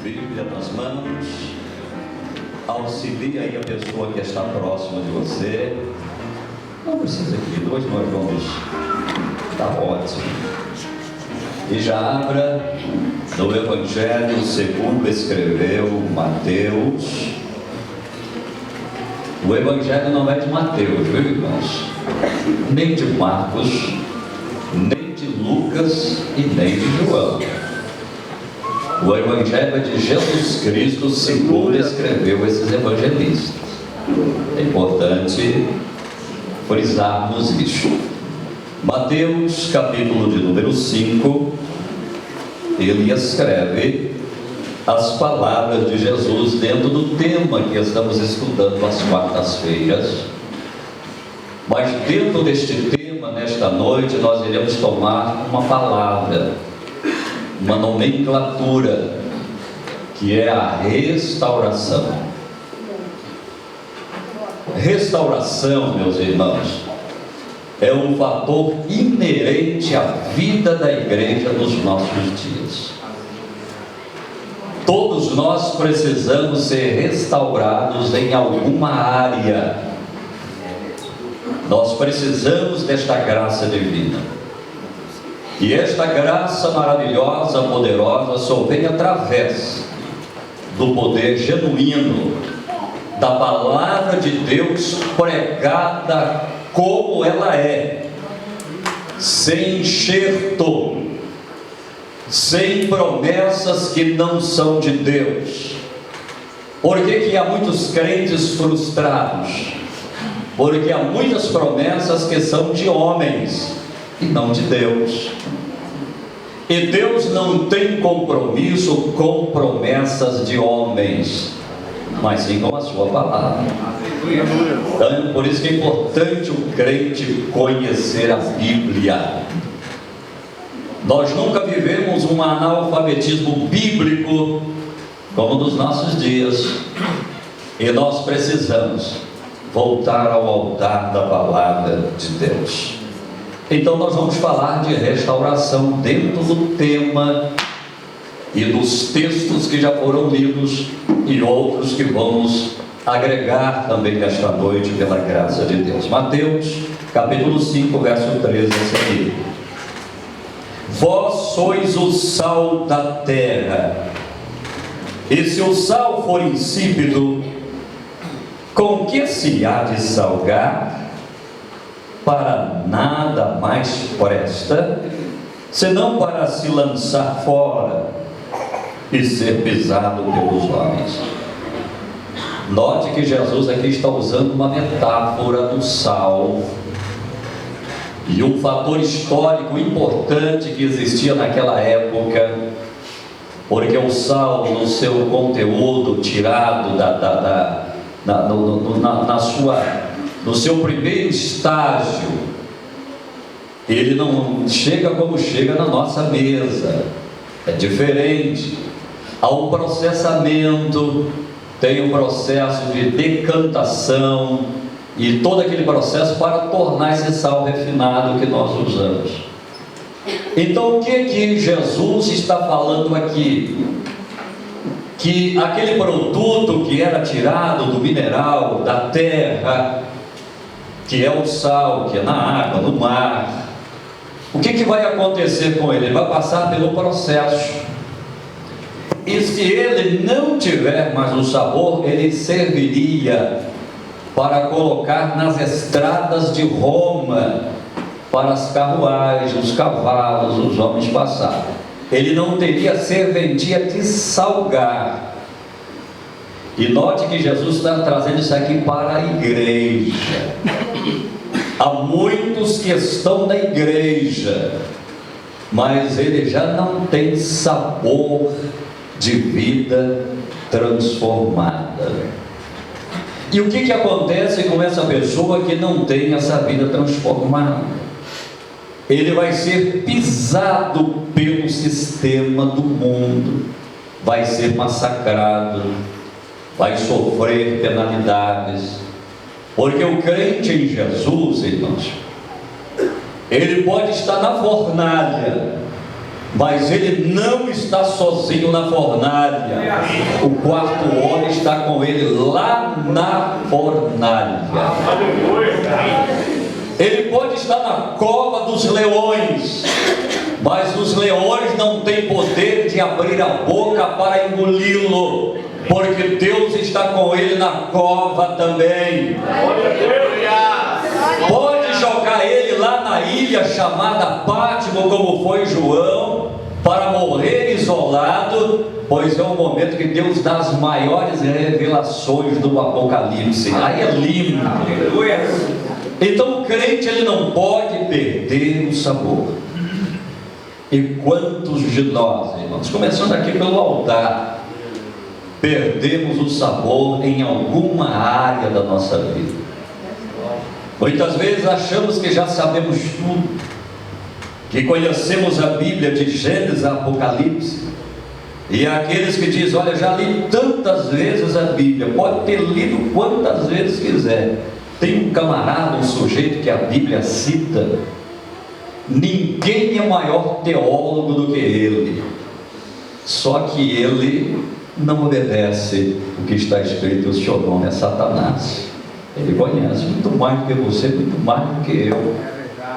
Bíblia nas mãos, auxilie aí a pessoa que está próxima de você. Não precisa aqui, hoje nós vamos, está ótimo. E já abra no Evangelho segundo escreveu Mateus. O Evangelho não é de Mateus, viu, irmãos? Nem de Marcos, nem de Lucas e nem de João. O Evangelho é de Jesus Cristo, segundo escreveu esses evangelistas. É importante frisarmos isso. Mateus, capítulo de número 5, ele escreve as palavras de Jesus dentro do tema que estamos estudando às quartas-feiras. Mas dentro deste tema, nesta noite, nós iremos tomar uma palavra, uma nomenclatura, que é a restauração. Restauração, meus irmãos, é um fator inerente à vida da igreja nos nossos dias. Todos nós precisamos ser restaurados em alguma área. Nós precisamos desta graça divina. E esta graça maravilhosa, poderosa, só vem através do poder genuíno da palavra de Deus pregada como ela é, sem enxerto, sem promessas que não são de Deus. Por que há muitos crentes frustrados? Porque há muitas promessas que são de homens e não de Deus. E Deus não tem compromisso com promessas de homens, mas sim com a sua palavra. Então, por isso que é importante o crente conhecer a Bíblia. Nós nunca vivemos um analfabetismo bíblico como nos nossos dias, e nós precisamos voltar ao altar da palavra de Deus. Então nós vamos falar de restauração dentro do tema e dos textos que já foram lidos e outros que vamos agregar também nesta noite pela graça de Deus. Mateus capítulo 5, verso 13 a seguir. Vós sois o sal da terra, e se o sal for insípido, com que se há de salgar? Para nada mais presta, senão para se lançar fora e ser pisado pelos homens. Note que Jesus aqui está usando uma metáfora do sal e um fator histórico importante que existia naquela época, porque o sal, no seu conteúdo tirado no seu primeiro estágio, ele não chega como chega na nossa mesa, é diferente. Há um processamento, tem um processo de decantação e todo aquele processo para tornar esse sal refinado que nós usamos. Então o que Jesus está falando aqui? Que aquele produto que era tirado do mineral, da terra, que é o sal, que é na água, no mar, o que vai acontecer com ele? Ele vai passar pelo processo, e se ele não tiver mais o sabor, ele serviria para colocar nas estradas de Roma, para as carruagens, os cavalos, os homens passarem. Ele não teria serventia de salgar. E note que Jesus está trazendo isso aqui para a igreja. Há muitos que estão na igreja, mas ele já não tem sabor de vida transformada. E o que acontece com essa pessoa que não tem essa vida transformada? Ele vai ser pisado pelo sistema do mundo, vai ser massacrado, vai sofrer penalidades, porque o crente em Jesus, irmãos, ele pode estar na fornalha, Mas ele não está sozinho na fornalha. O quarto homem está com ele lá na fornalha. Ele pode estar na cova dos leões, mas os leões não têm poder de abrir a boca para engoli-lo, porque Deus está com ele na cova também. Pode jogar ele lá na ilha chamada Pátimo, como foi João, para morrer isolado, pois é o momento que Deus dá as maiores revelações do Apocalipse. Aí é lindo. Então o crente, ele não pode perder o sabor. E quantos de nós, irmãos, começando aqui pelo altar, perdemos o sabor em alguma área da nossa vida? Muitas vezes achamos que já sabemos tudo, que conhecemos a Bíblia de Gênesis a Apocalipse, e aqueles que dizem: olha, já li tantas vezes a Bíblia. Pode ter lido quantas vezes quiser. Tem um camarada, um sujeito que a Bíblia cita, ninguém é maior teólogo do que ele, só que ele não obedece o que está escrito. O seu nome é Satanás. Ele conhece muito mais do que você, muito mais do que eu.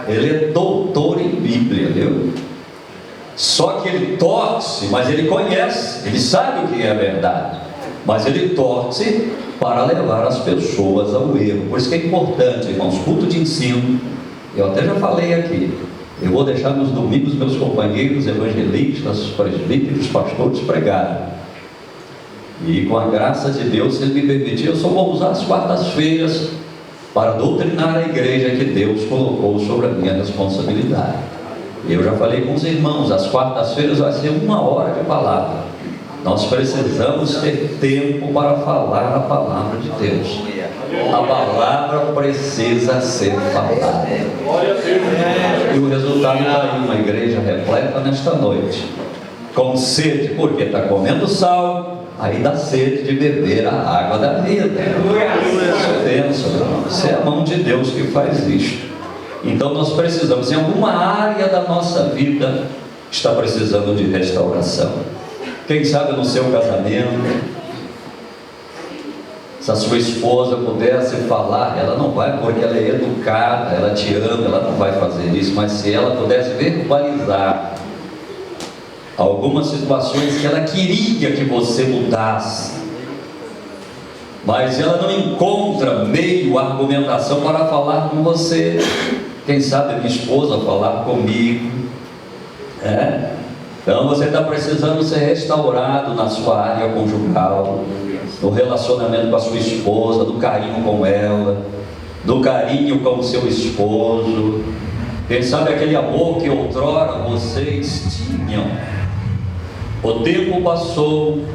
Ele é doutor em Bíblia, viu? Só que ele torce, mas ele conhece, ele sabe o que é a verdade, mas ele torce para levar as pessoas ao erro. Por isso que é importante, irmãos, culto de ensino. Eu até já falei aqui, eu vou deixar nos domingos meus companheiros evangelistas, presbíteros, pastores pregarem. E com a graça de Deus, se Ele me permitir, eu só vou usar as quartas-feiras para doutrinar a igreja que Deus colocou sobre a minha responsabilidade. Eu já falei com os irmãos, as quartas-feiras vai ser 1 hora de palavra. Nós precisamos ter tempo para falar a palavra de Deus. A palavra precisa ser falada. E o resultado está aí, uma igreja repleta nesta noite, com sede, porque está comendo sal, aí dá sede de beber a água da vida. Isso é bênção, irmão. Isso é a mão de Deus que faz isto. Então nós precisamos, em alguma área da nossa vida, está precisando de restauração. Quem sabe no seu casamento, se a sua esposa pudesse falar, ela não vai, porque ela é educada, ela te ama, ela não vai fazer isso, mas se ela pudesse verbalizar algumas situações que ela queria que você mudasse, mas ela não encontra meio, argumentação para falar com você. Quem sabe minha esposa falar comigo, Então você está precisando ser restaurado na sua área conjugal, no relacionamento com a sua esposa, do carinho com ela, do carinho com o seu esposo. Quem sabe aquele amor que outrora vocês tinham, o tempo passou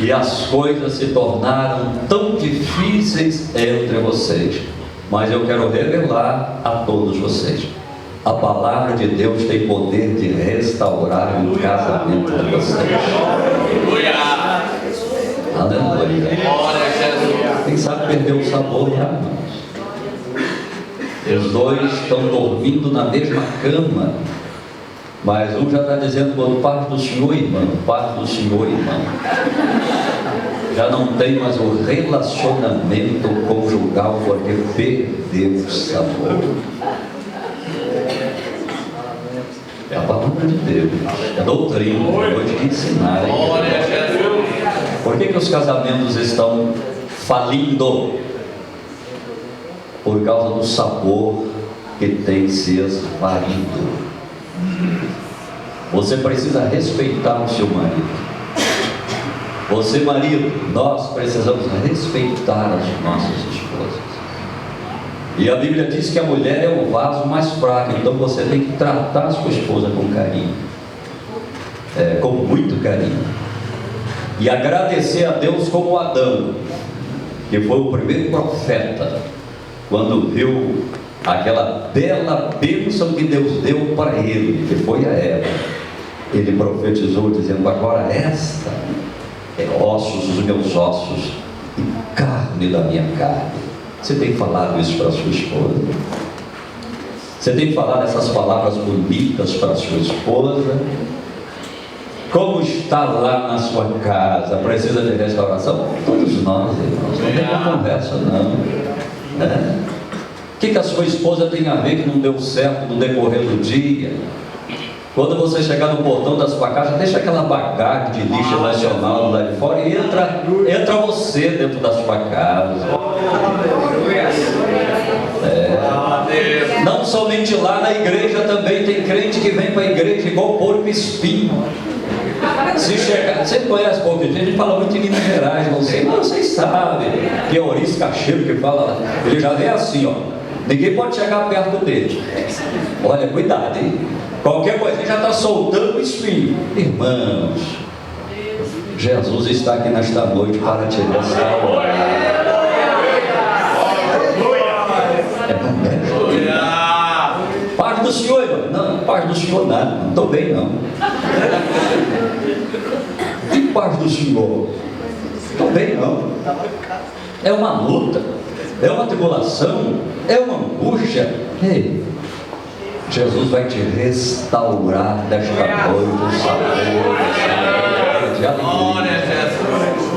e as coisas se tornaram tão difíceis entre vocês. Mas eu quero revelar a todos vocês: a palavra de Deus tem poder de restaurar o casamento de vocês. Aleluia. Quem sabe perdeu o sabor, né? Os dois estão dormindo na mesma cama, mas um já está dizendo: por parte do Senhor, irmão, parte do Senhor, irmão. Já não tem mais o relacionamento conjugal, porque perdeu o sabor. É a palavra de Deus, é a doutrina, hoje que ensinar. Por que os casamentos estão falindo? Por causa do sabor que tem se esvarido. Você precisa respeitar o seu marido. Você, marido, nós precisamos respeitar as nossas esposas. E a Bíblia diz que a mulher é o vaso mais fraco, então você tem que tratar a sua esposa com carinho, com muito carinho, e agradecer a Deus como Adão, que foi o primeiro profeta, quando viu aquela bela bênção que Deus deu para ele, que foi a Eva. Ele profetizou dizendo: agora esta é ossos dos meus ossos e carne da minha carne. Você tem falado isso para a sua esposa? Você tem falado essas palavras bonitas para a sua esposa? Como está lá na sua casa? Precisa de restauração? Todos nós, irmãos. Não tem uma conversa, não. O que a sua esposa tem a ver que não deu certo no decorrer do dia? Quando você chegar no portão da sua casa, deixa aquela bagagem de lixo emocional lá de fora e entra você dentro da sua casa. Não somente lá na igreja, também tem crente que vem para a igreja igual porco espinho. Se chegar, você conhece porco espinho? A gente fala muito em Minas Gerais, não sei, mas vocês sabem que é Ouriço Cacheiro que fala, ele já vem assim, ó. Ninguém pode chegar perto dele. Olha, cuidado, hein? Qualquer coisa já está soltando o espinho. Irmãos, Jesus está aqui nesta noite para te restaurar. Paz do Senhor, irmão. Não, paz do Senhor nada, não estou bem não. Que paz do Senhor? Estou bem não. É uma luta, é uma tribulação, é uma angústia. Ei, Jesus vai te restaurar desta noite o sabor de alegria.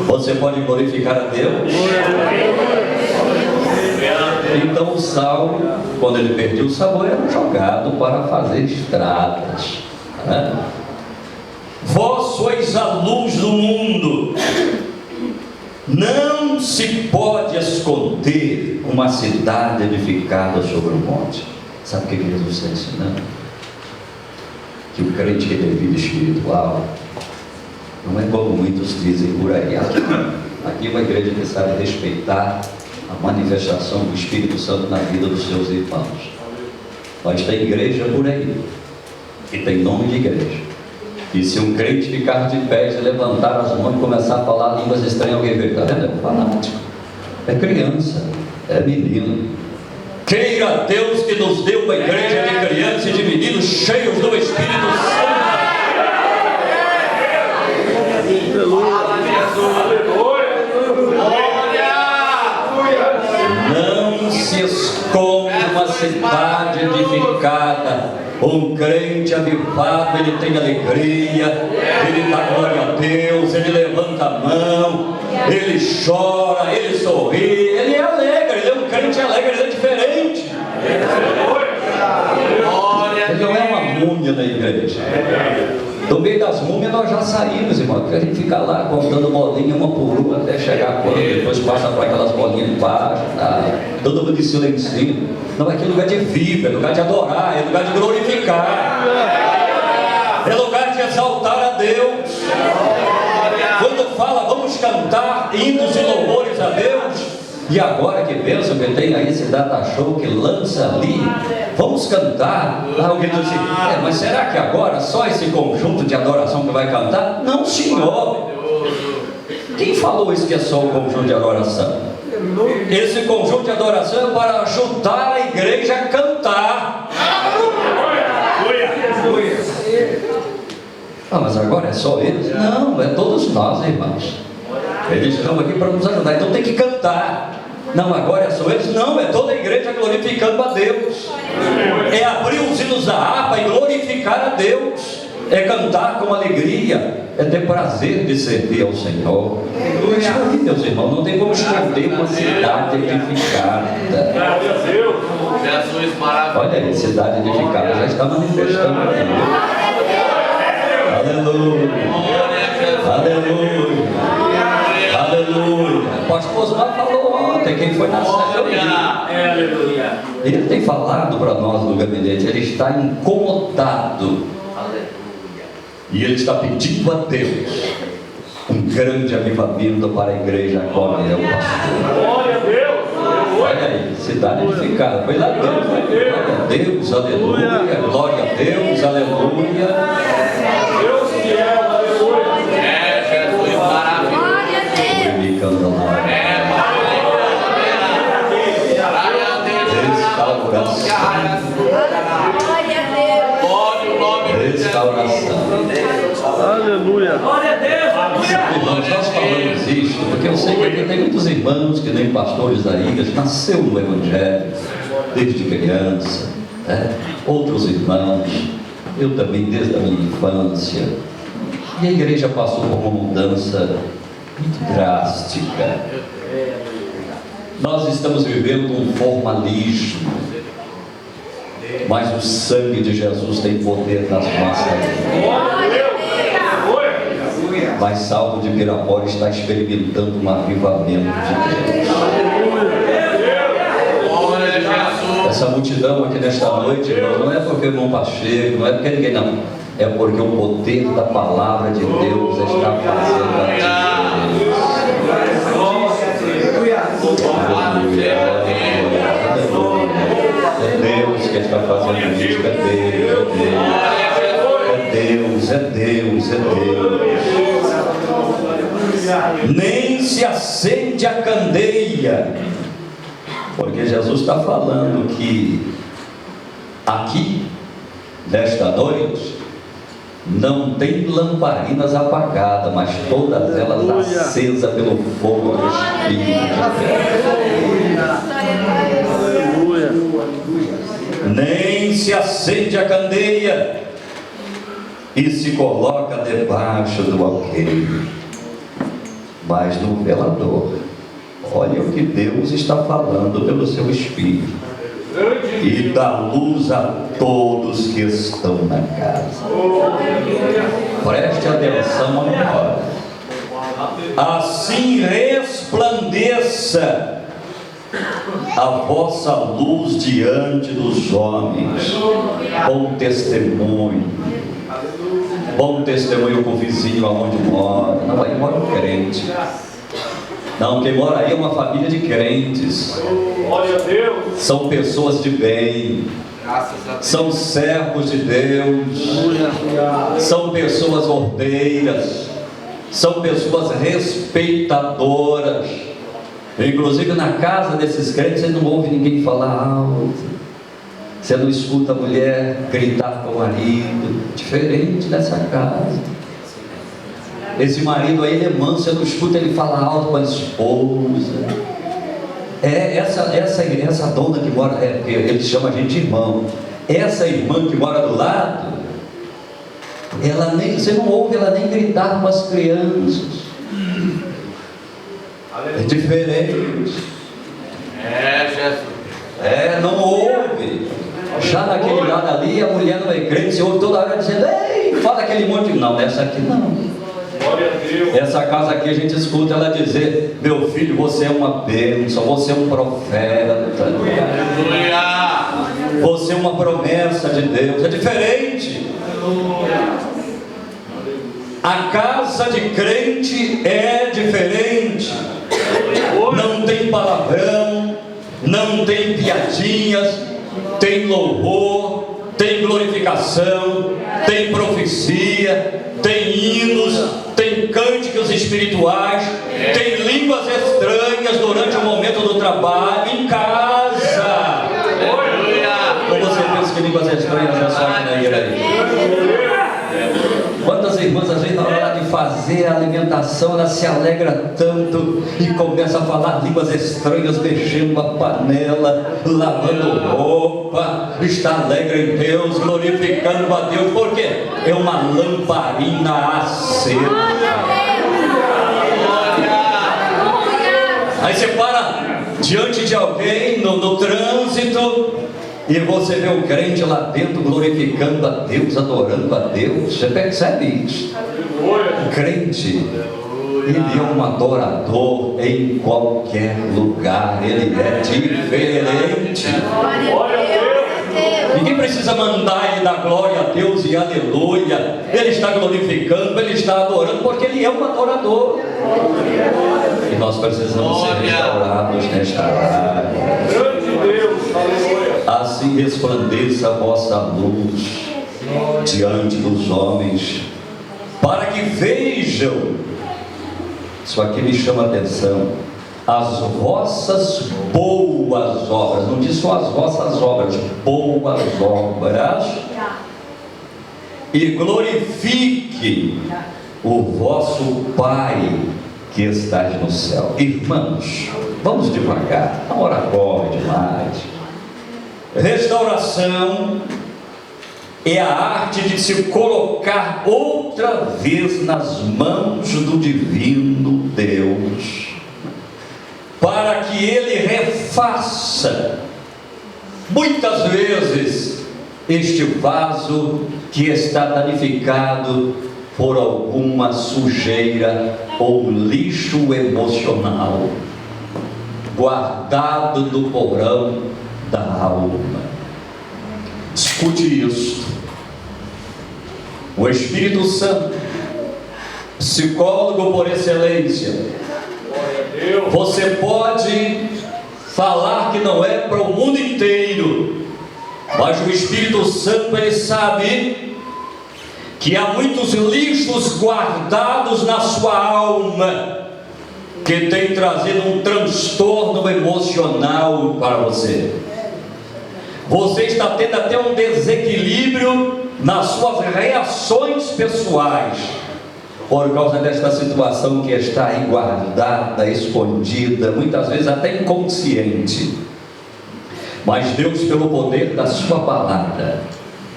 Você pode glorificar a Deus? Então o Saulo, quando ele perdeu o sabor, era jogado para fazer estradas. Vós sois a luz do mundo. Não se pode esconder uma cidade edificada sobre um monte. Sabe o que Jesus está ensinando? Que o crente que tem vida espiritual não é como muitos dizem por aí. Aqui é uma igreja que sabe respeitar a manifestação do Espírito Santo na vida dos seus irmãos. Mas tem igreja por aí que tem nome de igreja. E se um crente ficar de pé e levantar as mãos e começar a falar línguas estranhas, alguém vê, está vendo? É fanático, é criança, é menino. Queira Deus que nos dê uma igreja de crianças e de meninos cheios do Espírito Santo. Não se esconde uma cidade edificada. Um crente avivado, ele tem alegria, ele dá glória a Deus, ele levanta a mão, ele chora, ele sorri, ele é alegre, ele é um crente alegre, ele é diferente. Ele não é uma múmia na igreja. Do meio das múmias nós já saímos, irmão, porque a gente fica lá contando bolinha uma por uma até chegar quando depois passa para aquelas bolinhas de baixo, tá? Todo mundo em silêncio. Não, aqui é lugar de viver, é lugar de adorar, é lugar de glorificar, é lugar de exaltar a Deus. Quando fala, vamos cantar hinos e louvores a Deus. E agora que pensa que tem aí esse data show que lança ali, vamos cantar. Alguém diz assim, mas será que agora só esse conjunto de adoração que vai cantar? Não, senhor. Quem falou isso que é só o conjunto de adoração? Esse conjunto de adoração é para ajudar a igreja a cantar. Mas agora é só eles? Não, é todos nós, irmãos. Eles estão aqui para nos ajudar, então tem que cantar. Não, agora é só eles? Não, é toda a igreja glorificando a Deus. É abrir os hinos da harpa e glorificar a Deus. É cantar com alegria, é ter prazer de servir ao Senhor. Mas, meus irmãos, não tem como esconder uma cidade edificada. Olha aí, cidade edificada já está manifestando aqui. Aleluia, aleluia, aleluia. O pastor Osmar falou ontem, quem foi na célula. Ele tem falado para nós no gabinete, ele está incomodado. E ele está pedindo a Deus um grande avivamento para a igreja agora, é o pastor. Glória a Deus! Olha aí, cidade edificada. Foi lá dentro. Glória a Deus, aleluia. Glória a Deus, aleluia. Deus que é, aleluia. É, Jesus maravilhoso. Glória a Deus. Restauração. Aleluia. Glória a Deus. Irmãos, nós falamos isso porque eu sei que tem muitos irmãos que nem pastores aí, que nasceu no Evangelho desde criança, né? Outros irmãos, eu também desde a minha infância. E a igreja passou por uma mudança muito drástica. Nós estamos vivendo um formalismo, mas o sangue de Jesus tem poder nas nossas vidas. Mas Saulo de Pirapora está experimentando um avivamento de Deus. Essa multidão aqui nesta noite, irmão, não é porque o irmão Pacheco, não é porque ninguém não, é porque o poder da palavra de Deus está fazendo a diferença. É Deus que está fazendo isso, é Deus. Nem se acende a candeia, porque Jesus está falando que aqui, nesta noite, não tem lamparinas apagadas, mas todas elas acesas pelo fogo do Espírito de Deus. Nem se acende a candeia e se coloca debaixo do alqueire, mas no velador. Olha o que Deus está falando pelo seu Espírito. E dá luz a todos que estão na casa. Preste atenção agora. Assim resplandeça a vossa luz diante dos homens. Bom testemunho com o vizinho aonde mora. Não, aí mora um crente. Não, quem mora aí é uma família de crentes. São pessoas de bem. São servos de Deus. São pessoas ordeiras. São pessoas respeitadoras. Inclusive na casa desses crentes você não ouve ninguém falar alto. Você não escuta a mulher gritar com o marido. Diferente dessa casa. Esse marido aí, ele é manso, você não escuta ele falar alto com a esposa. Essa dona que mora, ele chama a gente de irmão. Essa irmã que mora do lado, você não ouve ela nem gritar com as crianças. É diferente. Jesus. Não ouve. Já naquele lado ali, a mulher não é crente, você ouve toda hora dizendo: ei, fala aquele monte. Não, dessa aqui não. Essa casa aqui a gente escuta ela dizer: meu filho, você é uma bênção, você é um profeta, você é uma promessa de Deus. É diferente. A casa de crente é diferente. Não tem palavrão, não tem piadinhas, tem louvor, tem glorificação, tem profecia, tem hinos, tem cânticos espirituais, tem línguas estranhas durante o momento do trabalho, em casa. Ou você pensa que línguas estranhas é só aqui na igreja? Quantas irmãs, às vezes, na hora de fazer a alimentação, ela se alegra tanto e começa a falar línguas estranhas, mexendo a panela, lavando roupa, está alegre em Deus, glorificando a Deus, porque é uma lamparina acesa. Aí você para diante de alguém no trânsito e você vê o crente lá dentro glorificando a Deus, adorando a Deus. Você percebe isso? O crente, ele é um adorador em qualquer lugar. Ele é diferente. Ninguém precisa mandar ele dar glória a Deus e aleluia. Ele está glorificando, ele está adorando, porque ele é um adorador. E nós precisamos ser restaurados nesta área. Assim resplandeça a vossa luz diante dos homens, para que vejam. Isso aqui me chama a atenção. As vossas boas obras, não diz só as vossas obras, boas obras, e glorifique o vosso Pai que estás no céu. Irmãos, vamos devagar, a hora corre demais. Restauração é a arte de se colocar outra vez nas mãos do divino Deus, para que Ele refaça, muitas vezes, este vaso que está danificado por alguma sujeira ou lixo emocional, guardado no porão da alma. Escute isso. O Espírito Santo, psicólogo por excelência, você pode falar que não é para o mundo inteiro, mas o Espírito Santo, ele sabe que há muitos lixos guardados na sua alma, que tem trazido um transtorno emocional para você. Você está tendo até um desequilíbrio nas suas reações pessoais, por causa desta situação que está aí guardada, escondida, muitas vezes até inconsciente. Mas Deus, pelo poder da sua palavra,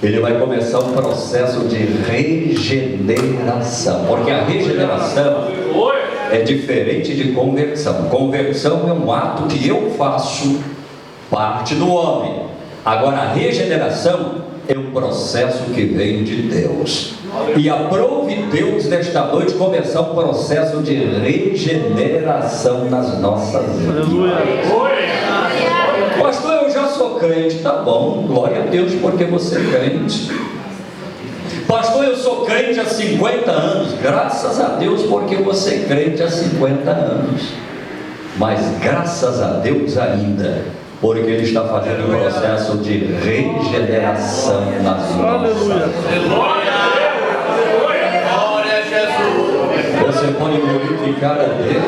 Ele vai começar um processo de regeneração, porque a regeneração é diferente de conversão. Conversão é um ato que eu faço, parte do homem. Agora a regeneração é um processo que vem de Deus. E aprove Deus nesta noite começar um processo de regeneração nas nossas vidas. Pastor, eu já sou crente. Tá bom, glória a Deus porque você é crente. Pastor, eu sou crente há 50 anos. Graças a Deus porque você é crente há 50 anos. Mas graças a Deus ainda, porque Ele está fazendo um processo de regeneração nas nossas vidas. Você pode glorificar a Deus.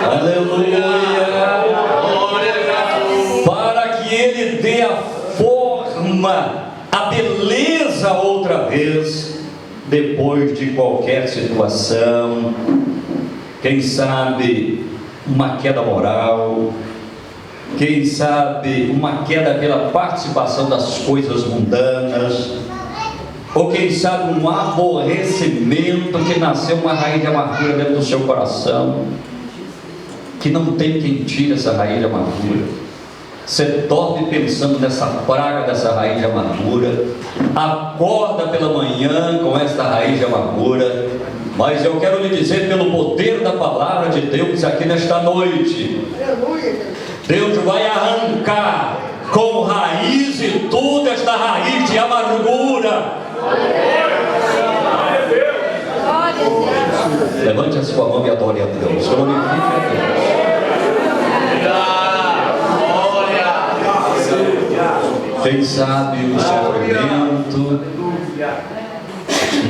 Aleluia. Para que Ele dê a forma, a beleza outra vez, depois de qualquer situação. Quem sabe uma queda moral, quem sabe uma queda pela participação das coisas mundanas, ou quem sabe um aborrecimento que nasceu uma raiz de amargura dentro do seu coração, que não tem quem tire essa raiz de amargura. Você dorme pensando nessa praga dessa raiz de amargura, acorda pela manhã com essa raiz de amargura. Mas eu quero lhe dizer, pelo poder da palavra de Deus aqui nesta noite, Deus vai arrancar com raiz e tudo esta raiz de amargura. Levante a sua mão e adore a Deus. Glorifique a Deus. Quem sabe o sofrimento,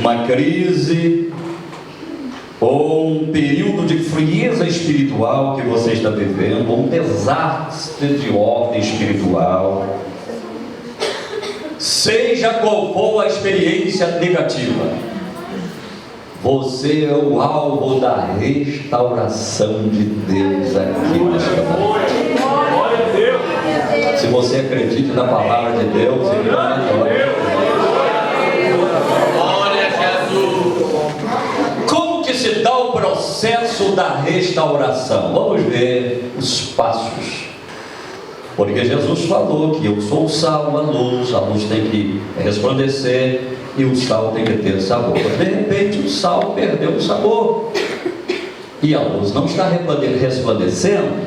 uma crise, ou um período de frieza espiritual que você está vivendo, um desastre de ordem espiritual, seja qual for a experiência negativa, você é o alvo da restauração de Deus aqui nesta noite. Se você acredita na palavra de Deus, se dá o processo da restauração? Vamos ver os passos, porque Jesus falou que eu sou o sal, a luz tem que resplandecer e o sal tem que ter sabor. De repente o sal perdeu o sabor e a luz não está resplandecendo.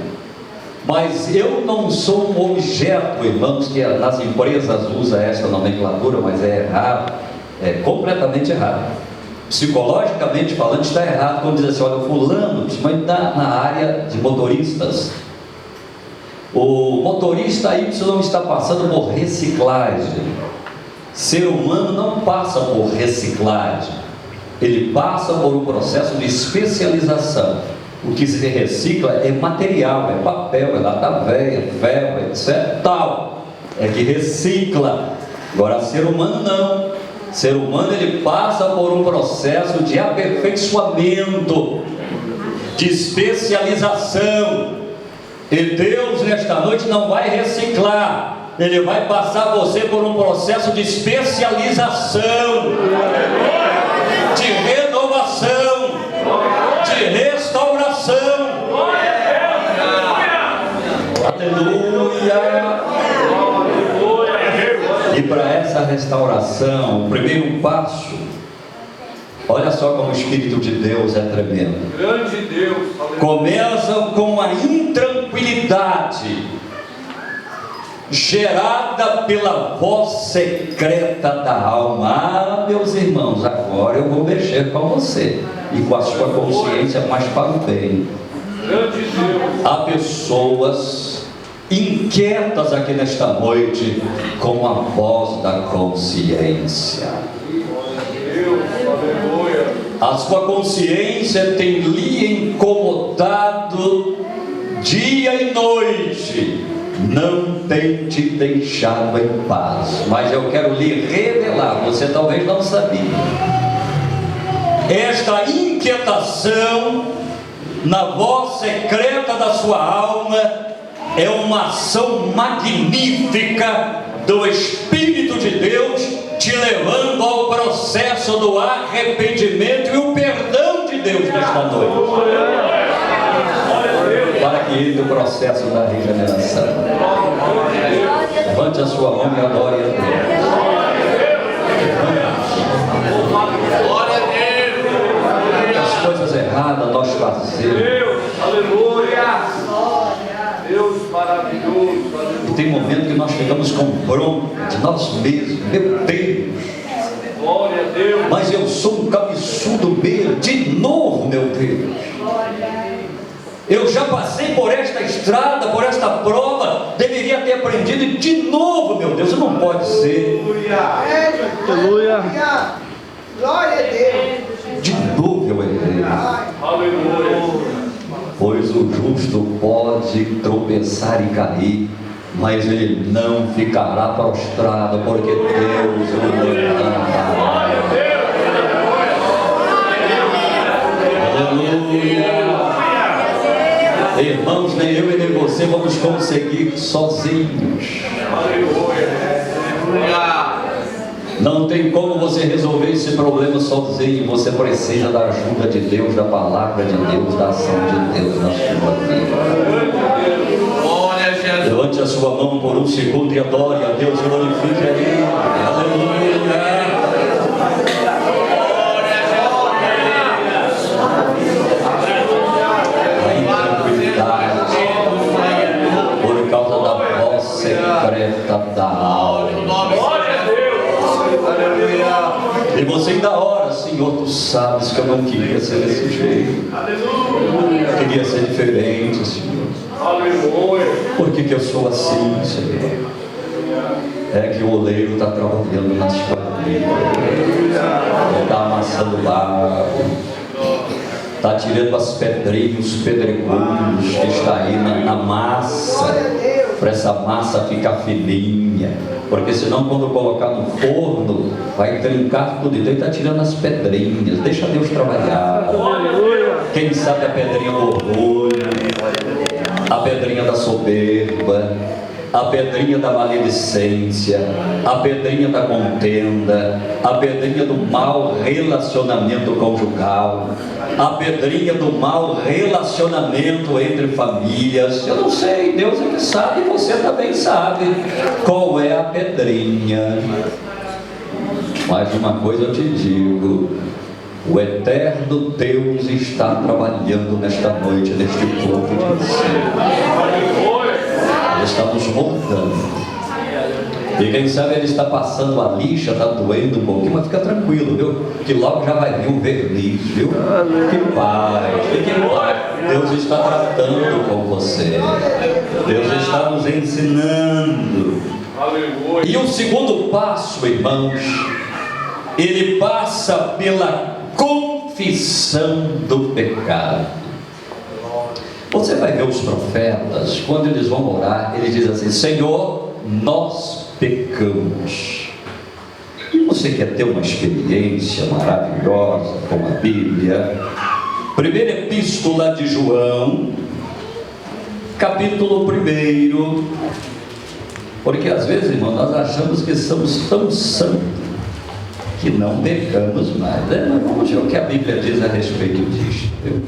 Mas eu não sou um objeto, irmãos, que nas empresas usa essa nomenclatura, mas é errado, é completamente errado. Psicologicamente falando, está errado quando diz assim: olha, fulano, mas está na área de motoristas. O motorista Y não está passando por reciclagem. Ser humano não passa por reciclagem, ele passa por um processo de especialização. O que se recicla é material, é papel, é lata velha, ferro, etc. Tal, é que recicla. Agora, ser humano não. Ser humano, ele passa por um processo de aperfeiçoamento, de especialização. E Deus nesta noite não vai reciclar, Ele vai passar você por um processo de especialização, de renovação, de restauração. Aleluia! E para essa restauração, o primeiro passo, olha só como o Espírito de Deus é tremendo. Grande Deus. Começa com a intranquilidade gerada pela voz secreta da alma. Ah, meus irmãos, agora eu vou mexer com você e com a sua consciência, mas para o bem. Grande Deus. Há pessoas inquietas aqui nesta noite com a voz da consciência. A sua consciência tem lhe incomodado dia e noite, não tem te deixado em paz. Mas eu quero lhe revelar, você talvez não sabia, esta inquietação na voz secreta da sua alma é uma ação magnífica do Espírito de Deus, te levando ao processo do arrependimento e o perdão de Deus nesta noite, para que entre o processo da regeneração. Levante a sua mão e adore a Deus. Glória a Deus. As coisas erradas nós fazemos. Deus, aleluia. Deus maravilhoso. E tem momento que nós ficamos com bronca de nós mesmos. Meu Deus. Glória a Deus. Mas eu sou um cabeçudo mesmo. De novo, meu Deus. Eu já passei por esta estrada, por esta prova. Deveria ter aprendido. E de novo, meu Deus. Não pode ser. Aleluia. Glória a Deus. De novo eu errei. Aleluia. Pois o justo pode tropeçar e cair, mas ele não ficará prostrado, porque Deus o levantará. Aleluia. Irmãos, nem eu e nem você vamos conseguir sozinhos. Não tem como você resolver esse problema sozinho. Você precisa da ajuda de Deus, da palavra de Deus, da ação de Deus na sua vida. Levante a sua mão por um segundo e adore a Deus e glorifique a Ele. Aleluia. Por causa da voz secreta da alma. E você ainda ora, Senhor, tu sabes que eu não queria ser desse jeito. Eu queria ser diferente, Senhor. Por que eu sou assim, Senhor? É que o oleiro está trabalhando na sua vida. Está amassando barro. Está tirando as pedrinhas, os pedregulhos que está aí na massa, para essa massa ficar fininha, porque senão quando colocar no forno, vai trincar tudo. Então ele está tirando as pedrinhas. Deixa Deus trabalhar. Quem sabe a pedrinha do orgulho, a pedrinha da soberba, a pedrinha da maledicência, a pedrinha da contenda, a pedrinha do mau relacionamento conjugal, a pedrinha do mau relacionamento entre famílias. Eu não sei, Deus é que sabe, você também sabe qual é a pedrinha. Mas uma coisa eu te digo: o eterno Deus está trabalhando nesta noite, neste povo de si. Estamos montando. E quem sabe ele está passando a lixa, está doendo um pouquinho, mas fica tranquilo, viu? Que logo já vai vir um verniz, viu? Que paz, que paz. Deus está tratando com você. Deus está nos ensinando. E o segundo passo, irmãos, ele passa pela confissão do pecado. Você vai ver os profetas, quando eles vão orar, eles dizem assim: Senhor, nós pecamos. E você quer ter uma experiência maravilhosa com a Bíblia? Primeira epístola de João, capítulo 1, Porque às vezes, irmão, nós achamos que somos tão santos que não pecamos mais, né? Mas vamos ver o que a Bíblia diz a respeito disso, viu?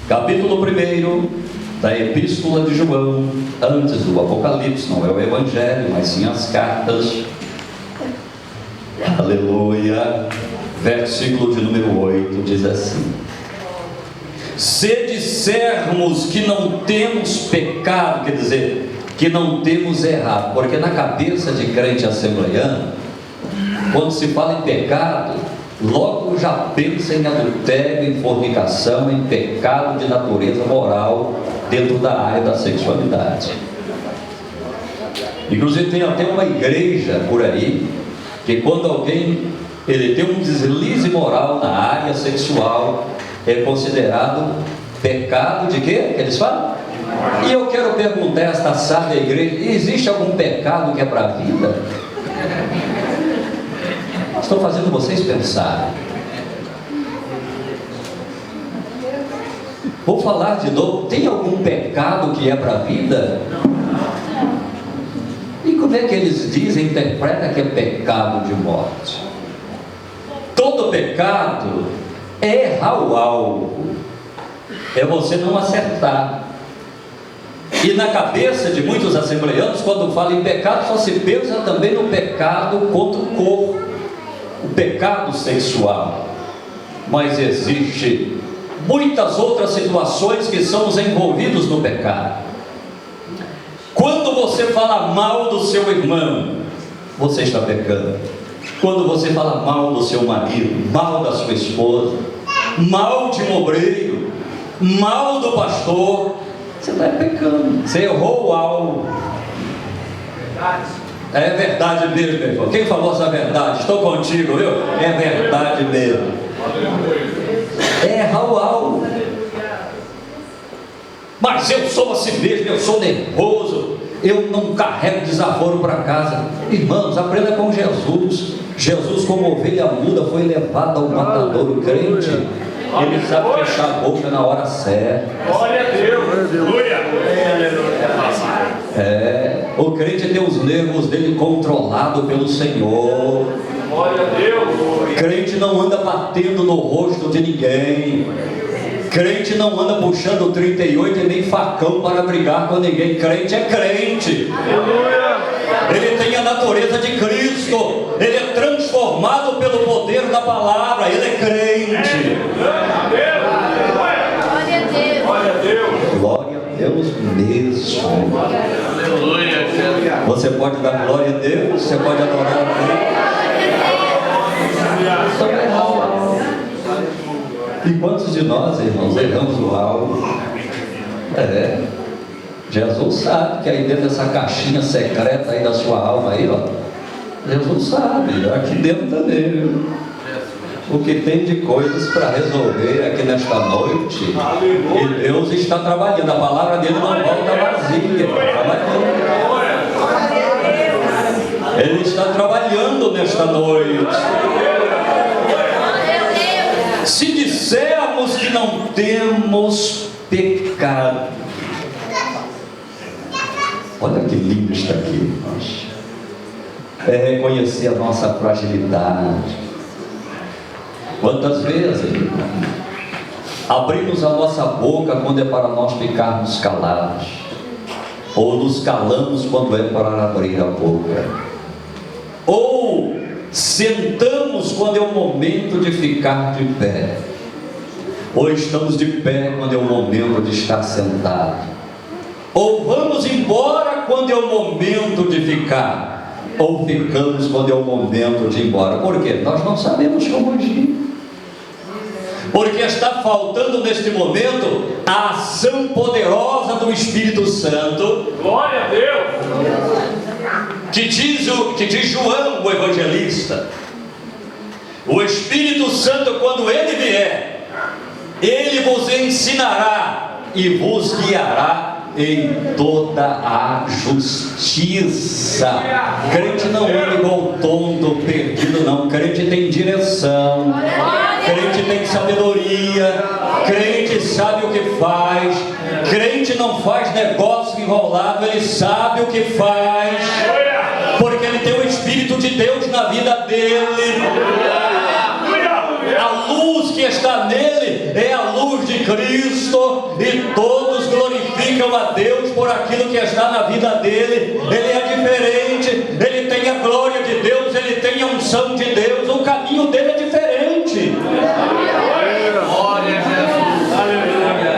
Capítulo 1 da Epístola de João, antes do Apocalipse, não é o Evangelho, mas sim as cartas. Aleluia. Versículo de número 8 diz assim: se dissermos que não temos pecado, quer dizer, que não temos errado, porque na cabeça de crente assembleiano, quando se fala em pecado, logo já pensa em adultério, em fornicação, em pecado de natureza moral dentro da área da sexualidade. Inclusive tem até uma igreja por aí que quando alguém ele tem um deslize moral na área sexual, é considerado pecado de quê? Que eles falam? E eu quero perguntar a esta sábia igreja: existe algum pecado que é para a vida? Estou fazendo vocês pensarem. Vou falar de novo: tem algum pecado que é para a vida? E como é que eles dizem, interpretam que é pecado de morte? Todo pecado é errar o alvo, é você não acertar. E na cabeça de muitos assembleanos, quando fala em pecado, só se pensa também no pecado contra o corpo, o pecado sexual. Mas existe muitas outras situações que somos envolvidos no pecado. Quando você fala mal do seu irmão, você está pecando. Quando você fala mal do seu marido, mal da sua esposa, mal de um obreiro, mal do pastor, você está pecando, você errou o alvo. É verdade mesmo, meu irmão. Quem falou essa verdade? Estou contigo, viu? É verdade mesmo. É errar o alvo. Mas eu sou assim mesmo, eu sou nervoso, eu não carrego desaforo para casa. Irmãos, aprenda com Jesus. Jesus, como ovelha muda, foi levado ao matadouro. Crente, ele sabe fechar a boca na hora certa. Glória a Deus. O crente tem os nervos dele controlados pelo Senhor. Glória a Deus. Crente não anda batendo no rosto de ninguém. Crente não anda puxando 38 e nem facão para brigar com ninguém. Crente é crente. Ele tem a natureza de Cristo. Ele é transformado pelo poder da palavra. Ele é crente. Glória a Deus. Glória a Deus mesmo. Você pode dar glória a Deus. Você pode adorar a Deus. E quantos de nós, irmãos, erramos o alvo? Jesus sabe que aí dentro dessa caixinha secreta aí da sua alma aí, ó, Jesus sabe, aqui dentro também, viu? O que tem de coisas para resolver aqui nesta noite. E Deus está trabalhando, a palavra dele não volta vazia, ele está trabalhando. Ele está trabalhando nesta noite. Se dissermos que não temos pecado, olha que lindo está aqui, irmãos. É reconhecer a nossa fragilidade. Quantas vezes, irmão, abrimos a nossa boca quando é para nós ficarmos calados, ou nos calamos quando é para abrir a boca, ou sentamos quando é o momento de ficar de pé, ou estamos de pé quando é o momento de estar sentado, ou vamos embora quando é o momento de ficar, ou ficamos quando é o momento de ir embora. Por quê? Nós não sabemos como agir, porque está faltando neste momento a ação poderosa do Espírito Santo. Glória a Deus. Que diz João, o evangelista: o Espírito Santo, quando ele vier, ele vos ensinará e vos guiará em toda a justiça. Crente não anda igual tonto, perdido não. Crente tem direção. Crente tem sabedoria, crente sabe o que faz, crente não faz negócio enrolado, ele sabe o que faz, porque ele tem o Espírito de Deus na vida dele. A luz que está nele é a luz de Cristo, e todos glorificam a Deus por aquilo que está na vida dele. Ele é diferente, ele tem a glória de Deus, ele tem a unção de Deus, o caminho dele é diferente. Glória a Jesus. Aleluia.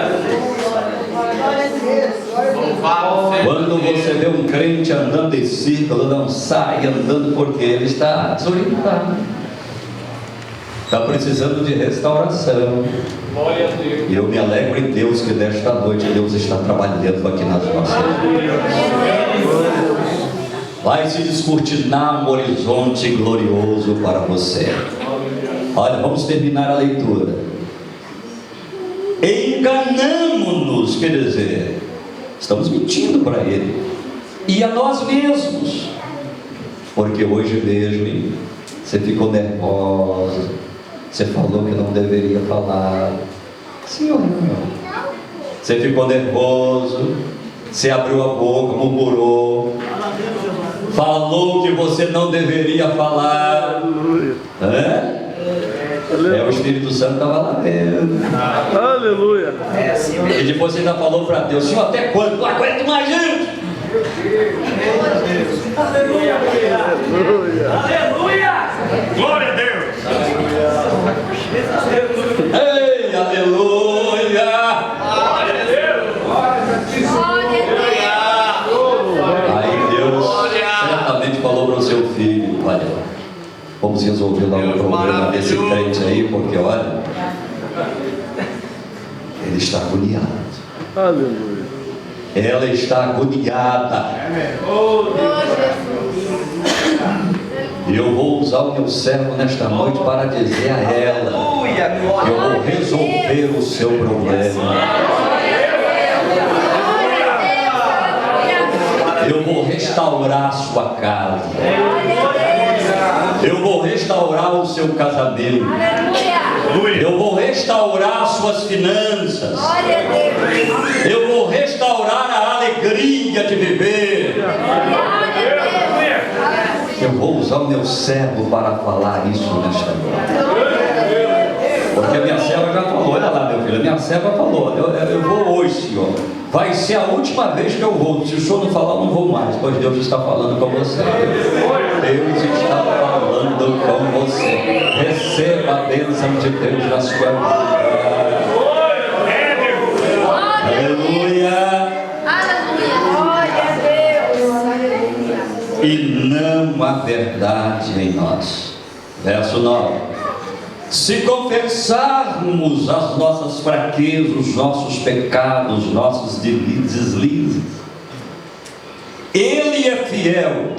Quando você vê um crente andando em círculo, não sai andando porque ele está desorientado. Está precisando de restauração. Glória a Deus. E eu me alegro em Deus que nesta noite Deus está trabalhando aqui nas nossas vidas. Vai se descortinar um horizonte glorioso para você. Olha, vamos terminar a leitura. Enganamo-nos, quer dizer, estamos mentindo para Ele e a nós mesmos, porque hoje mesmo, hein, você ficou nervosa, você falou que não deveria falar, sim ou não? Você ficou nervoso, você abriu a boca, murmurou, falou que você não deveria falar. O Espírito Santo estava lá vendo. Aleluia. E depois você ainda falou para Deus: Senhor, até quando? Não aguento mais gente. Aleluia. Aleluia. Glória a Deus. Ei, aleluia. Glória a Deus. Aí Deus certamente falou para o seu filho: olha, vamos resolver lá o problema desse crente aí, porque olha, ele está agoniado. Aleluia. Ela está agoniada. E eu vou usar o meu servo nesta noite para dizer a ela que eu vou resolver o seu problema. Eu vou restaurar a sua casa. Eu vou restaurar o seu casamento. Eu vou restaurar as suas finanças. Eu vou restaurar a alegria de viver. Eu vou usar o meu servo para falar isso nesta noite. Porque a minha serva já falou: olha lá, meu filho, a minha serva falou: eu vou hoje, Senhor. Vai ser a última vez que eu vou. Se o Senhor não falar, eu não vou mais. Pois Deus está falando com você. Deus está falando com você. Receba a bênção de Deus na sua vida. Aleluia. E não há verdade em nós. Verso 9: se confessarmos as nossas fraquezas, os nossos pecados, nossos deslizes, Ele é fiel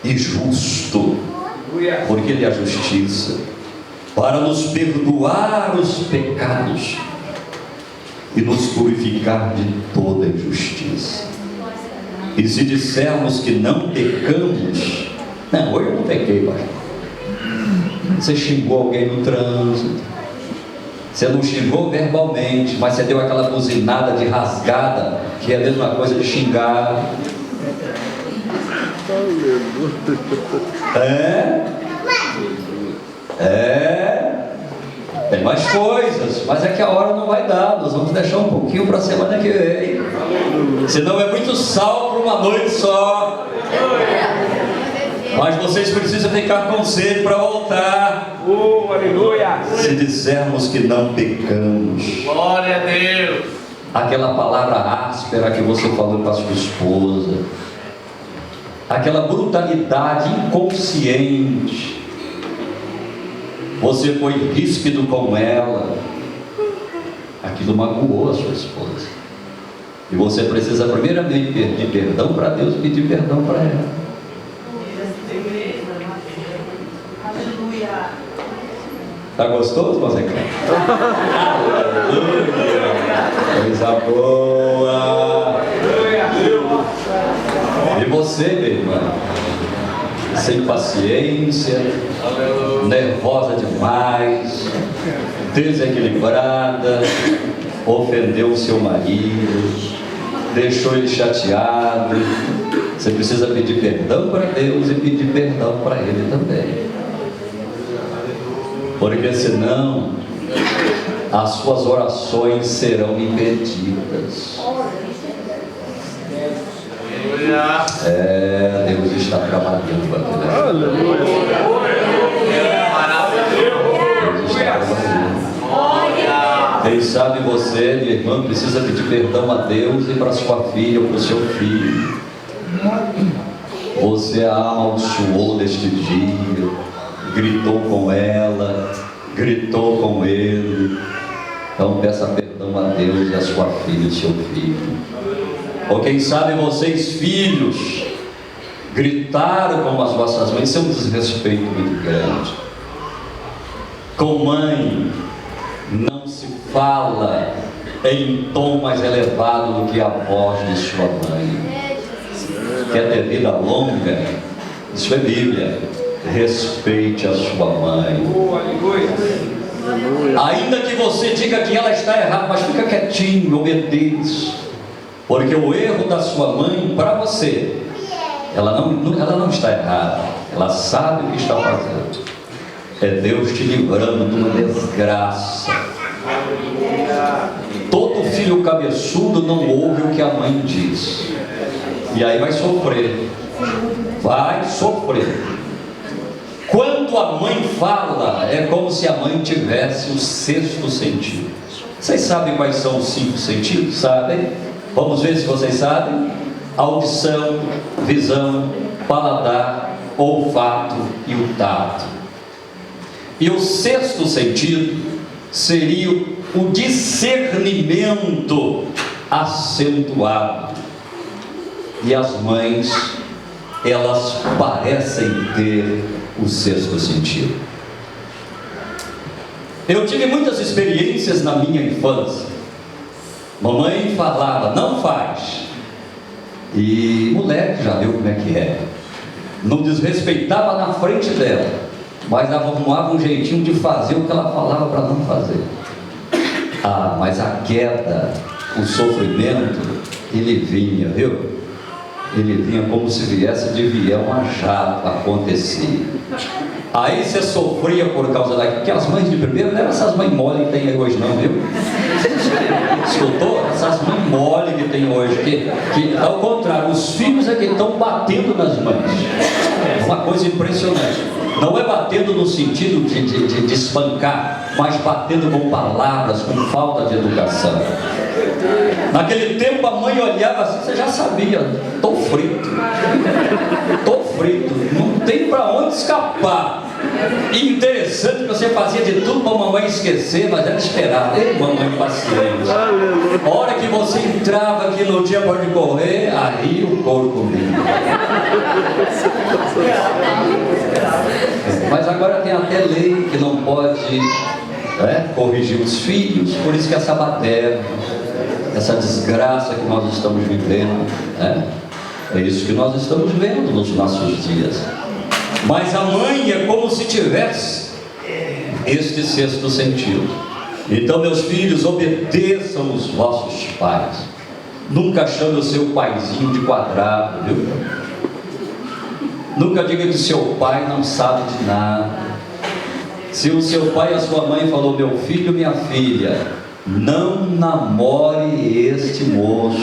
e justo, porque Ele é a justiça, para nos perdoar os pecados e nos purificar de toda injustiça. E se dissermos que não pecamos, não, hoje eu não pequei, pastor. Você xingou alguém no trânsito, você não xingou verbalmente, mas você deu aquela buzinada de rasgada, que é a mesma coisa de xingar. Tem mais coisas, mas é que a hora não vai dar. Nós vamos deixar um pouquinho para a semana que vem, senão é muito sal para uma noite só. Mas vocês precisam ficar com sede para voltar. Aleluia. Se dissermos que não pecamos, Glória a Deus. aquela palavra áspera que você falou para a sua esposa, aquela brutalidade inconsciente, você foi ríspido com ela, aquilo magoou a sua esposa, e você precisa primeiramente pedir perdão para Deus e pedir perdão para ela. Tá gostoso, José Cláudio? Coisa boa. E você, meu irmão, sem paciência, nervosa demais, desequilibrada, ofendeu o seu marido, deixou ele chateado. Você precisa pedir perdão para Deus e pedir perdão para ele também, porque senão as suas orações serão impedidas. Deus está trabalhando aqui, né? Aleluia. Deus está trabalhando. Quem sabe você, minha irmã, precisa pedir perdão a Deus e para sua filha ou para o seu filho. Você a amaldiçoou neste dia, gritou com ela, gritou com ele. Então peça perdão a Deus e a sua filha e o seu filho. Ou quem sabe vocês, filhos, gritaram com as vossas mães. Isso é um desrespeito muito grande. Com mãe não se fala em tom mais elevado do que a voz de sua mãe. Quer ter vida longa? Isso é Bíblia. Respeite a sua mãe. Ainda que você diga que ela está errada, mas fica quietinho, obedeça. Porque o erro da sua mãe, para você, ela não está errada. Ela sabe o que está fazendo. É Deus te livrando de uma desgraça. Todo filho cabeçudo não ouve o que a mãe diz. E aí vai sofrer. Vai sofrer. Quando a mãe fala, é como se a mãe tivesse o sexto sentido. Vocês sabem quais são os 5 sentidos? Sabem? Vamos ver se vocês sabem. Audição, visão, paladar, olfato e o tato. E o sexto sentido seria o discernimento acentuado. E as mães, elas parecem ter o sexto sentido. Eu tive muitas experiências na minha infância. Mamãe falava, não faz. E moleque já viu como é que é. Não desrespeitava na frente dela, mas arrumava um jeitinho de fazer o que ela falava para não fazer. Ah, mas a queda, o sofrimento, ele vinha, viu? Ele vinha como se viesse de vião a jato, acontecia. Aí você sofria por causa daquilo, que as mães de primeiro, não eram essas mães mole que tem aí hoje não, viu? Escutou? Essas mães mole que tem hoje, que ao contrário, os filhos é que estão batendo nas mães. Uma coisa impressionante. Não é batendo no sentido de espancar, mas batendo com palavras, com falta de educação. Naquele tempo a mãe olhava assim, você já sabia, estou frito, não tem para onde escapar. E interessante que você fazia de tudo para a mamãe esquecer, mas ela esperava. Ei, mamãe paciente. A hora que você entrava aqui no dia para correr, aí o couro vinha. Mas agora tem até lei que não pode corrigir os filhos, por isso que essa baderna, essa desgraça que nós estamos vivendo, é isso que nós estamos vendo nos nossos dias. Mas a mãe é como se tivesse este sexto sentido. Então, meus filhos, obedeçam os vossos pais. Nunca chame o seu paizinho de quadrado, viu? Nunca diga que seu pai não sabe de nada. Se o seu pai e a sua mãe falou, meu filho, minha filha, não namore este moço,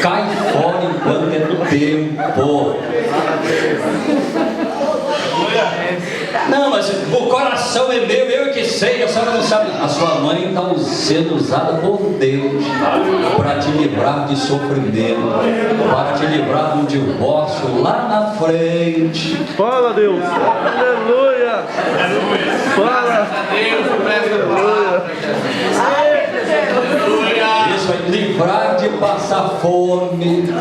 cai fora enquanto é tempo. Não, mas o coração é meu, eu que sei, a senhora não sabe. A sua mãe está sendo usada por Deus para te livrar de sofrimento, para te livrar de um divórcio lá na frente. Fala, Deus. Aleluia. Fala. Isso é livrar de passar fome.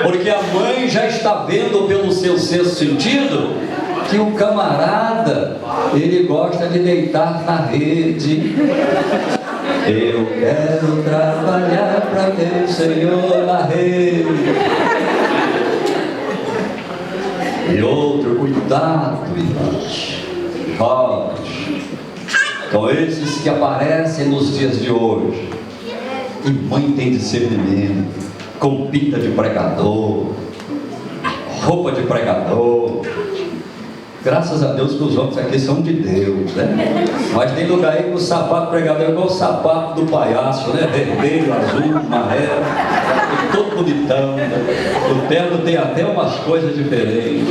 Porque a mãe já está vendo pelo seu sexto sentido que o camarada, ele gosta de deitar na rede. Eu quero trabalhar para ter o Senhor na rede. E outro, cuidado, irmãos. Vós, com esses que aparecem nos dias de hoje. E mãe tem discernimento, com pinta de pregador, roupa de pregador. Graças a Deus que os homens aqui são de Deus, né? Mas tem lugar aí que o sapato pregador é igual o sapato do palhaço, né? Vermelho, azul, amarelo, todo bonitão, né? O terno tem até umas coisas diferentes.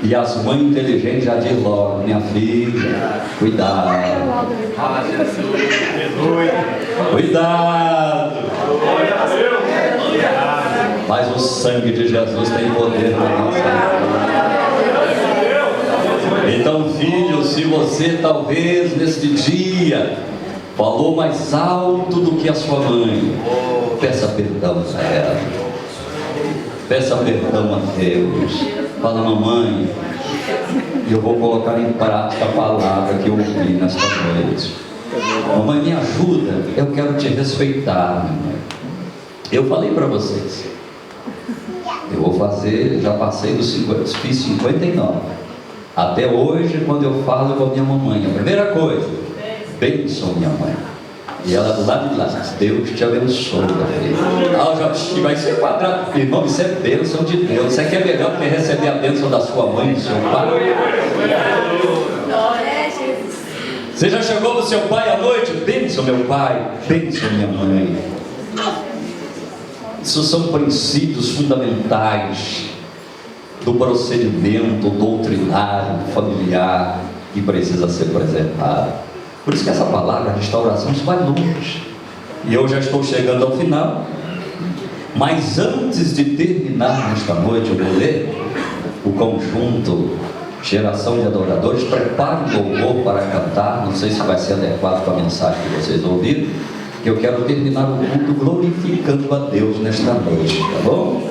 E as mães inteligentes já dizem logo: minha filha, cuidado. Cuidado. Mas o sangue de Jesus tem poder na nossa vida. Então, filho, se você talvez neste dia falou mais alto do que a sua mãe, peça perdão a ela. Peça perdão a Deus. Fala: mamãe, eu vou colocar em prática a palavra que eu ouvi nesta noite. Mamãe, me ajuda, eu quero te respeitar, mamãe. Eu falei para vocês, eu vou fazer, já passei dos 50, fiz 59. Até hoje, quando eu falo com a minha mamãe, a primeira coisa: bênção, minha mãe. E ela do lado de lá: Deus te abençoe, filha. Ah, já vai ser quadrado. Irmão, isso é bênção de Deus. Isso aqui é melhor que receber a bênção da sua mãe e do seu pai. Você já chegou no seu pai à noite? Bênção, meu pai. Bênção, minha mãe. Isso são princípios fundamentais do procedimento doutrinário, familiar, que precisa ser preservado. Por isso que essa palavra, restauração, isso vai longe. E eu já estou chegando ao final. Mas antes de terminar nesta noite, eu vou ler o conjunto Geração de Adoradores. Prepare o louvor para cantar. Não sei se vai ser adequado com a mensagem que vocês ouviram, que eu quero terminar o culto glorificando a Deus nesta noite, tá bom?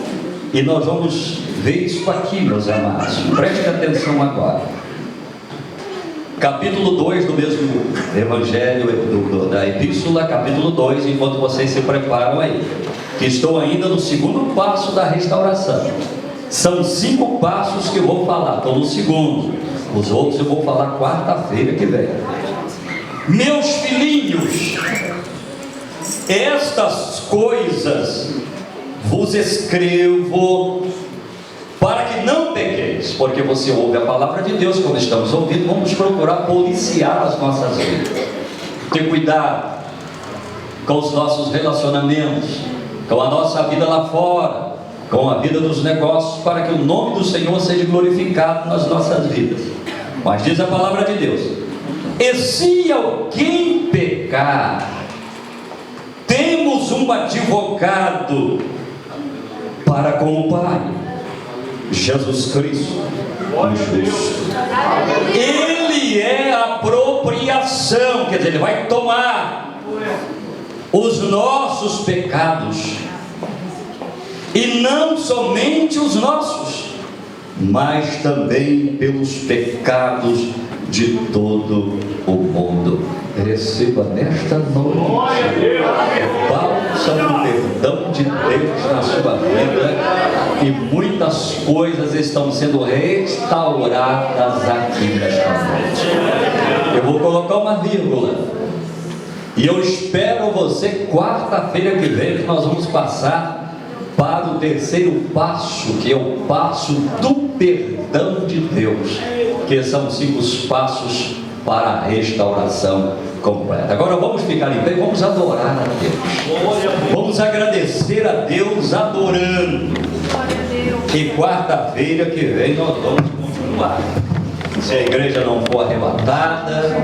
E nós vamos ver isso aqui, meus amados. Preste atenção agora. Capítulo 2 do mesmo Evangelho, da Epístola, capítulo 2, enquanto vocês se preparam aí, que estou ainda no segundo passo da restauração. São 5 passos que eu vou falar, estou no segundo. Os outros eu vou falar quarta-feira que vem. Meus filhinhos, estas coisas vos escrevo para que não pequeis, porque você ouve a palavra de Deus. Quando estamos ouvindo, vamos procurar policiar as nossas vidas, ter cuidado com os nossos relacionamentos, com a nossa vida lá fora, com a vida dos negócios, para que o nome do Senhor seja glorificado nas nossas vidas. Mas diz a palavra de Deus: e se alguém pecar, temos um advogado para com o Pai, Jesus Cristo, o justo. Ele é a apropriação, quer dizer, ele vai tomar os nossos pecados, e não somente os nossos, mas também pelos pecados de todo o mundo. Receba nesta noite o bálsamo do perdão de Deus na sua vida, e muitas coisas estão sendo restauradas aqui nesta noite. Eu vou colocar uma vírgula, e eu espero você quarta-feira que vem, que nós vamos passar para o terceiro passo, que é o passo do perdão de Deus, que são 5 passos para a restauração completa. Agora vamos ficar em pé, vamos adorar a Deus, vamos agradecer a Deus adorando, e quarta-feira que vem nós vamos continuar. Se a igreja não for arrebatada,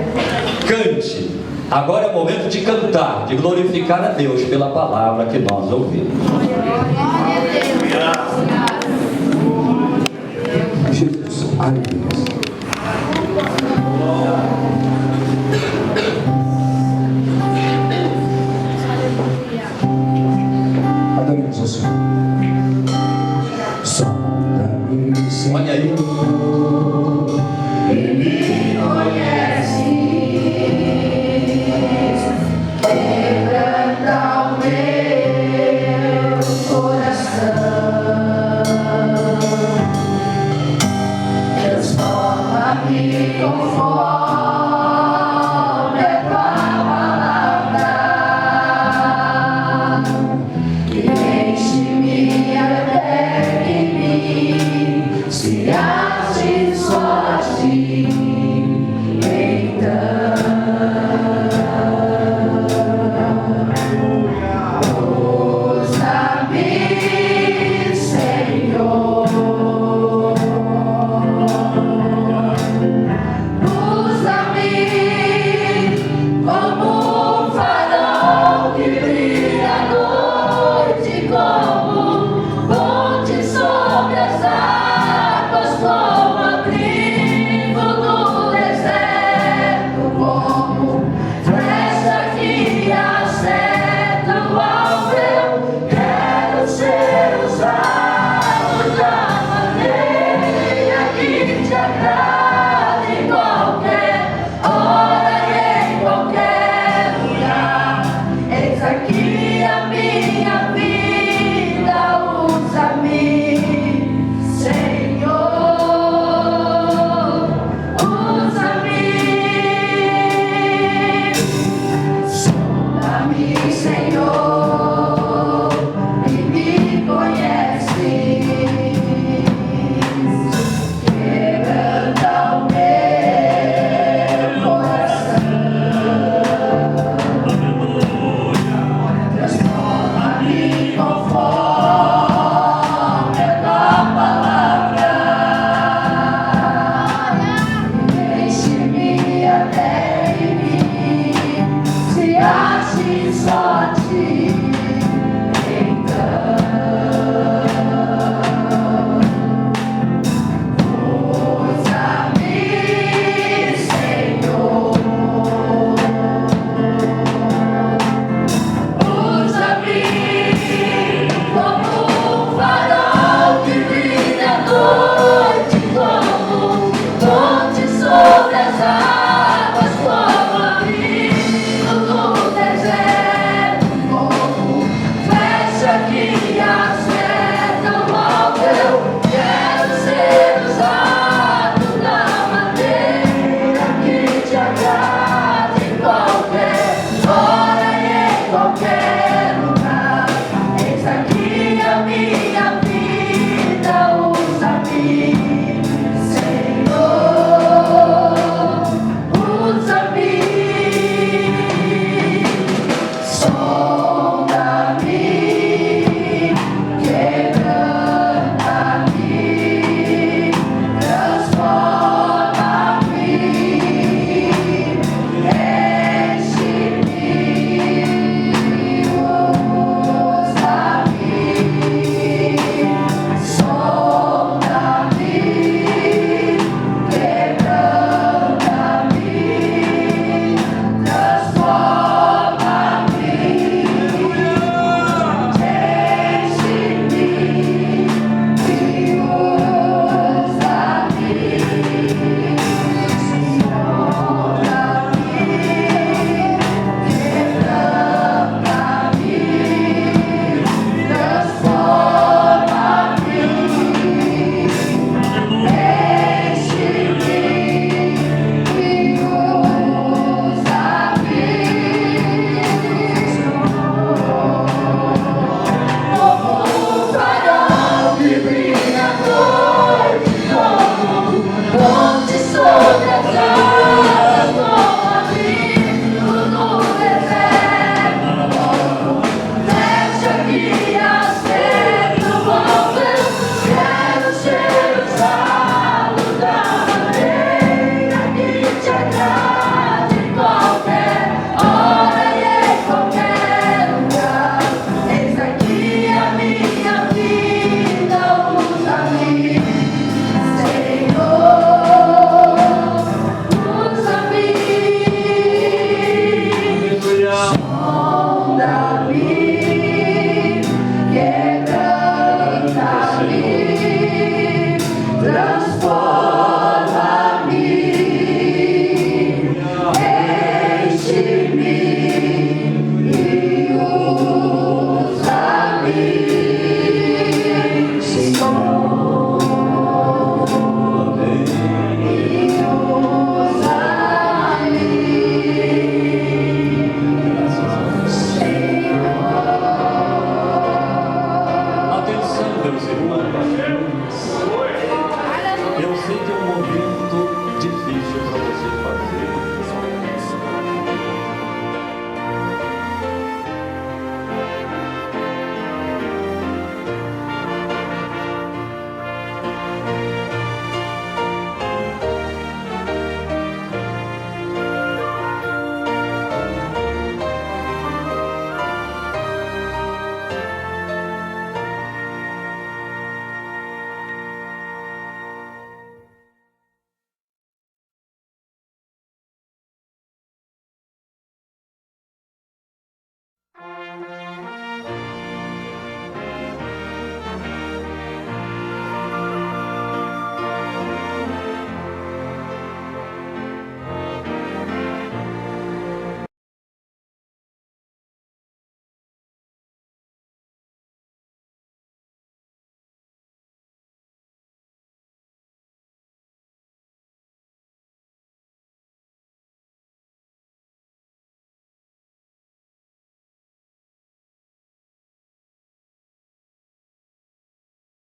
cante. Agora é o momento de cantar, de glorificar a Deus pela palavra que nós ouvimos. Jesus, aleluia. Adoremos o Senhor. Sonda-me, Senhor. Olha aí. Ele conhece, quebranta o meu coração, transforma-me com